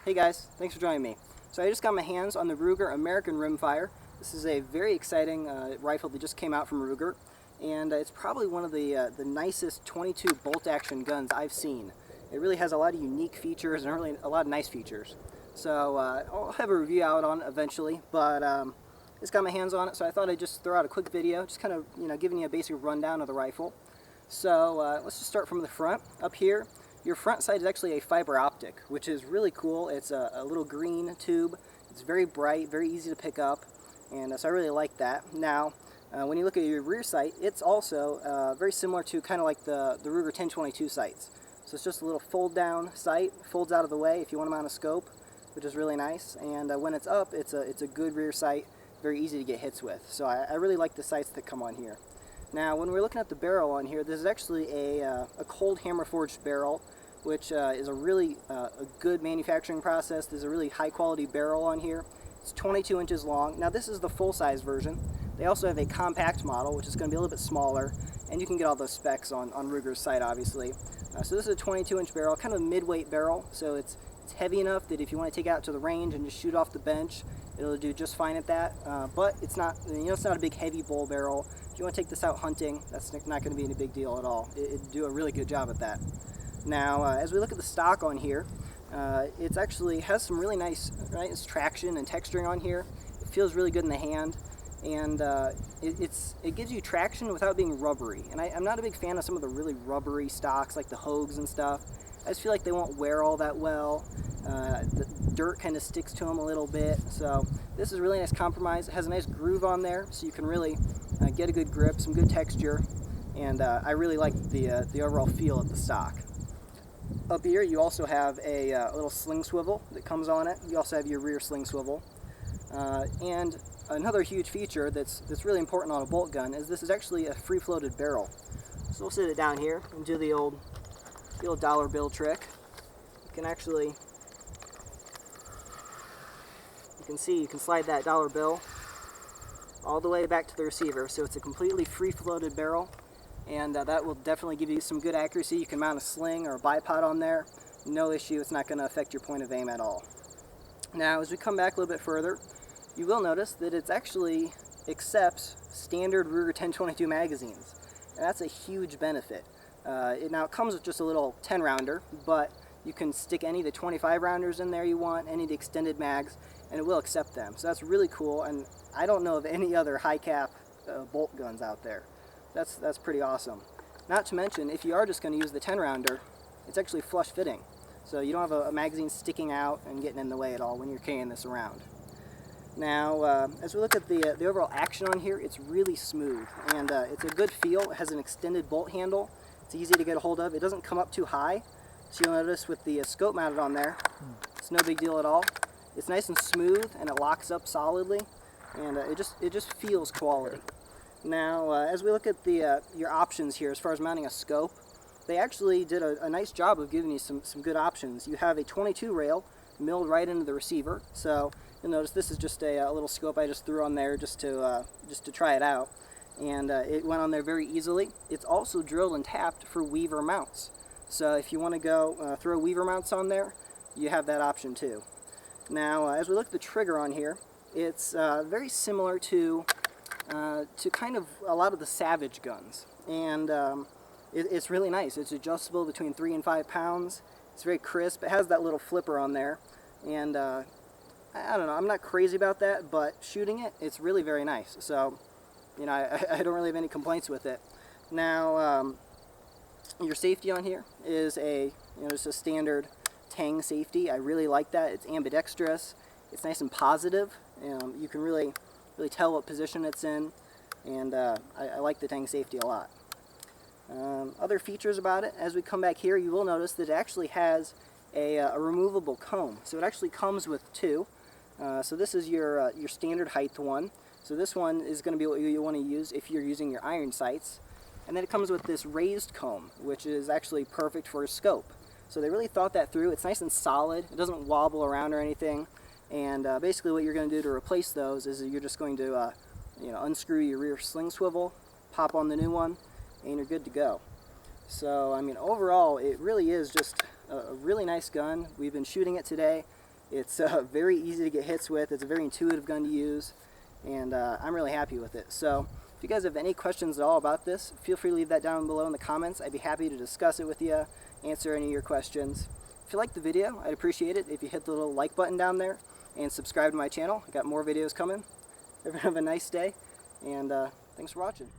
Hey guys, thanks for joining me. So I just got my hands on the Ruger American Rimfire. This is a very exciting rifle that just came out from Ruger, and it's probably one of the nicest 22 bolt action guns I've seen. It really has a lot of unique features and really a lot of nice features. So I'll have a review out on it eventually, but just got my hands on it, so I thought I'd just throw out a quick video, just kind of giving you a basic rundown of the rifle. So let's just start from the front. Up here, your front sight is actually a fiber optic, which is really cool. It's a little green tube. It's very bright, very easy to pick up, and so I really like that. Now, when you look at your rear sight, it's also very similar to kind of like the Ruger 1022 sights. So it's just a little fold down sight, folds out of the way if you want to mount a scope, which is really nice. And when it's up, it's a good rear sight, very easy to get hits with. So I really like the sights that come on here. Now, when we're looking at the barrel on here, this is actually a cold hammer forged barrel, which is a really a good manufacturing process. There's a really high quality barrel on here. It's 22 inches long. Now, this is the full size version. They also have a compact model, which is going to be a little bit smaller, and you can get all those specs on Ruger's site, obviously. So this is a 22 inch barrel, kind of a mid-weight barrel, so it's heavy enough that if you want to take it out to the range and just shoot off the bench, it'll do just fine at that. But it's not, it's not a big heavy bull barrel. If you want to take this out hunting, that's not going to be any big deal at all. It'd do a really good job at that. Now, as we look at the stock on here, it actually has some really nice traction and texturing on here. It feels really good in the hand, and it gives you traction without being rubbery. And I'm not a big fan of some of the really rubbery stocks like the Hogues and stuff. I just feel like they won't wear all that well. The dirt kind of sticks to them a little bit. So this is a really nice compromise. It has a nice groove on there, so you can really get a good grip, some good texture, and I really like the overall feel of the stock. Up here you also have a little sling swivel that comes on it. You also have your rear sling swivel. And another huge feature that's really important on a bolt gun is this is actually a free floated barrel. So we'll sit it down here and do the old dollar bill trick. You can actually, you can slide that dollar bill all the way back to the receiver. So it's a completely free floated barrel, and that will definitely give you some good accuracy. You can mount a sling or a bipod on there, no issue. It's not going to affect your point of aim at all. Now, as we come back a little bit further, you will notice that it actually accepts standard Ruger 1022 magazines, and that's a huge benefit. Now, it comes with just a little 10 rounder, but you can stick any of the 25 rounders in there you want, any of the extended mags, and it will accept them. So that's really cool, and I don't know of any other high cap bolt guns out there. That's pretty awesome. Not to mention, if you are just going to use the 10 rounder, it's actually flush fitting. So you don't have a magazine sticking out and getting in the way at all when you're carrying this around. Now, as we look at the overall action on here, it's really smooth, and it's a good feel. It has an extended bolt handle. It's easy to get a hold of. It doesn't come up too high, so you'll notice with the scope mounted on there, it's no big deal at all. It's nice and smooth, and it locks up solidly, and it just feels quality. Now, as we look at your options here as far as mounting a scope, they actually did a nice job of giving you some good options. You have a 22 rail milled right into the receiver, so you'll notice this is just a little scope I just threw on there just to try it out, and it went on there very easily. It's also drilled and tapped for weaver mounts, so if you want to go throw weaver mounts on there, you have that option too. Now, as we look at the trigger on here, it's very similar to kind of a lot of the Savage guns, and it's really nice. It's adjustable between 3 and 5 pounds. It's very crisp. It has that little flipper on there, and I don't know, I'm not crazy about that, but shooting it, it's really very nice. So, I don't really have any complaints with it. Now, your safety on here is just a standard tang safety. I really like that. It's ambidextrous. It's nice and positive. You can really tell what position it's in, and I like the tang safety a lot. Other features about it, as we come back here, you will notice that it actually has a removable comb. So it actually comes with two. So this is your standard height one. So this one is going to be what you want to use if you're using your iron sights. And then it comes with this raised comb, which is actually perfect for a scope. So they really thought that through. It's nice and solid. It doesn't wobble around or anything. And basically what you're going to do to replace those is you're just going to unscrew your rear sling swivel, pop on the new one, and you're good to go. So, I mean, overall, it really is just a really nice gun. We've been shooting it today, It's very easy to get hits with. It's a very intuitive gun to use, and I'm really happy with it. So if you guys have any questions at all about this, feel free to leave that down below in the comments. I'd be happy to discuss it with you, answer any of your questions. If you liked the video, I'd appreciate it if you hit the little like button down there and subscribe to my channel. I got more videos coming. Everyone have a nice day, and thanks for watching.